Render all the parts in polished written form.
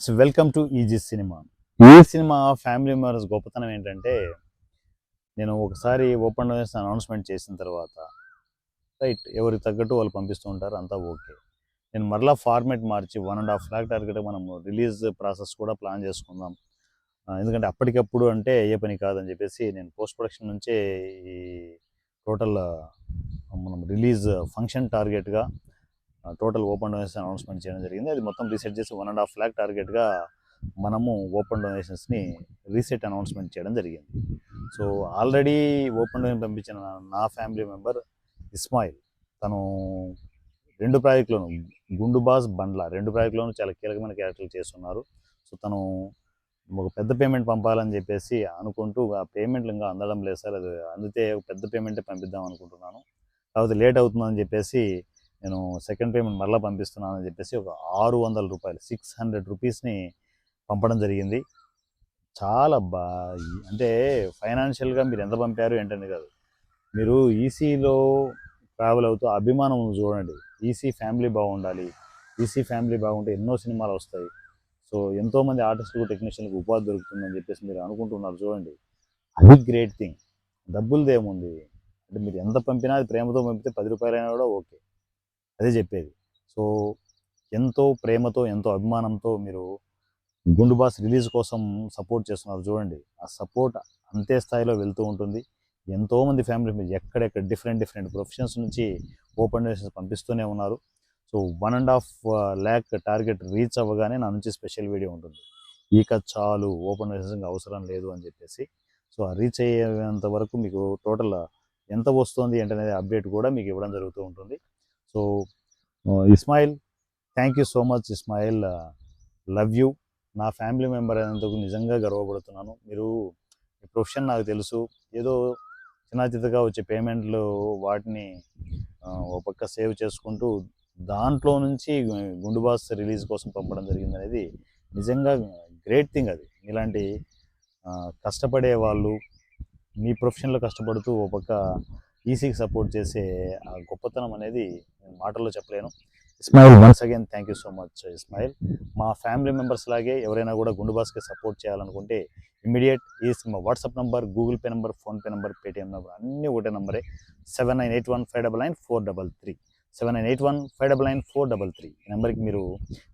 Welcome to easy cinema. ఈ cinema family members గొప్పతనం ఏంటంటే, నేను ఒకసారి ఓపెన్ డోర్స్ అనౌన్స్మెంట్ చేసిన తర్వాత రైట్ ఎవరికి తగ్గట్టు వాళ్ళు పంపిస్తూ ఉంటారు, అంతా ఓకే. నేను మరలా ఫార్మేట్ మార్చి 1.5 లాక్ టార్గెట్ మనం రిలీజ్ ప్రాసెస్ కూడా ప్లాన్ చేసుకుందాం. ఎందుకంటే అప్పటికప్పుడు అంటే అయ్యే పని కాదని చెప్పేసి నేను పోస్ట్ ప్రొడక్షన్ నుంచే ఈ టోటల్ మనం రిలీజ్ ఫంక్షన్ టార్గెట్గా టోటల్ ఓపెన్ డొనేషన్ అనౌన్స్మెంట్ చేయడం జరిగింది. అది మొత్తం రీసెట్ చేసి 1.5 లాక్ టార్గెట్గా మనము ఓపెన్ డొనేషన్స్ని రీసెట్ అనౌన్స్మెంట్ చేయడం జరిగింది. సో ఆల్రెడీ ఓపెన్ డొనేషన్ పంపించిన నా ఫ్యామిలీ మెంబర్ ఇస్మాయిల్, తను 2 ప్రాజెక్టులను గుండుబాస్ బండ్ల 2 ప్రాజెక్టులను చాలా కీలకమైన క్యారెక్టర్లు చేస్తున్నారు. సో తను ఒక పెద్ద పేమెంట్ పంపాలని చెప్పేసి అనుకుంటూ ఆ పేమెంట్లు ఇంకా అందడం లేదు సార్, అది అందితే పెద్ద పేమెంటే పంపిద్దాం అనుకుంటున్నాను, కాకపోతే లేట్ అవుతుందని చెప్పేసి నేను సెకండ్ పేమెంట్ మరలా పంపిస్తున్నానని చెప్పేసి ఒక 600 రూపాయలు 600 రూపీస్ని పంపడం జరిగింది. చాలా అంటే ఫైనాన్షియల్గా మీరు ఎంత పంపారు ఏంటని కాదు, మీరు ఈసీలో ట్రావెల్ అవుతూ అభిమానం చూడండి. ఈసీ ఫ్యామిలీ బాగుండాలి, ఈసీ ఫ్యామిలీ బాగుంటే ఎన్నో సినిమాలు వస్తాయి. సో ఎంతోమంది ఆర్టిస్టులకు టెక్నీషియన్లకు ఉపాధి దొరుకుతుందని చెప్పేసి మీరు అనుకుంటున్నారు చూడండి, అది గ్రేట్ థింగ్. డబ్బులదేముంది అంటే మీరు ఎంత పంపినా అది ప్రేమతో పంపితే 10 రూపాయలైనా కూడా ఓకే, అదే చెప్పేది. సో ఎంతో ప్రేమతో ఎంతో అభిమానంతో మీరు గుండు బాస్ రిలీజ్ కోసం సపోర్ట్ చేస్తున్నారు చూడండి, ఆ సపోర్ట్ అంతే స్థాయిలో వెళ్తూ ఉంటుంది. ఎంతోమంది ఫ్యామిలీ ఎక్కడెక్కడ డిఫరెంట్ ప్రొఫెషన్స్ నుంచి ఓపెన్ డొనేషన్స్ పంపిస్తూనే ఉన్నారు. సో 1.5 లాక్ టార్గెట్ రీచ్ అవ్వగానే నా నుంచి స్పెషల్ వీడియో ఉంటుంది, ఇక చాలు ఓపెన్ డొనేషన్స్ అవసరం లేదు అని చెప్పేసి. సో ఆ రీచ్ అయ్యేంత వరకు మీకు టోటల్ ఎంత వస్తుంది ఏంటనేది అప్డేట్ కూడా మీకు ఇవ్వడం జరుగుతూ ఉంటుంది. So Ismail, thank you so much Ismail, love you. నా ఫ్యామిలీ మెంబర్ అయినందుకు నిజంగా గర్వపడుతున్నాను. మీరు మీ ప్రొఫెషన్ నాకు తెలుసు, ఏదో చిన్నచితగా వచ్చే పేమెంట్లు వాటిని ఒక పక్క సేవ్ చేసుకుంటూ దాంట్లో నుంచి గుండు బాస్ రిలీజ్ కోసం పంపడం జరిగింది అనేది నిజంగా గ్రేట్ థింగ్. అది ఇలాంటి కష్టపడే వాళ్ళు మీ ప్రొఫెషన్లో కష్టపడుతూ ఒక పక్క ఈసీకి సపోర్ట్ చేసే ఆ గొప్పతనం అనేది నేను మాటల్లో చెప్పలేను. Ismail, once again thank you so much Ismail. మా ఫ్యామిలీ మెంబర్స్ లాగే ఎవరైనా కూడా గుండు బాస్కి సపోర్ట్ చేయాలనుకుంటే ఇమ్మీడియట్ మా WhatsApp number, Google pay number, PhonePe number, Paytm number అన్నీ ఒకటే నెంబరే, 7981599433 7981599433. ఈ నెంబర్కి మీరు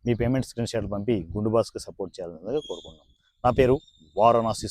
మీ పేమెంట్ స్క్రీన్ షాట్లు పంపి గుండు బాస్కి సపోర్ట్ చేయాలని కోరుకుంటున్నాం. నా పేరు వారణాసి.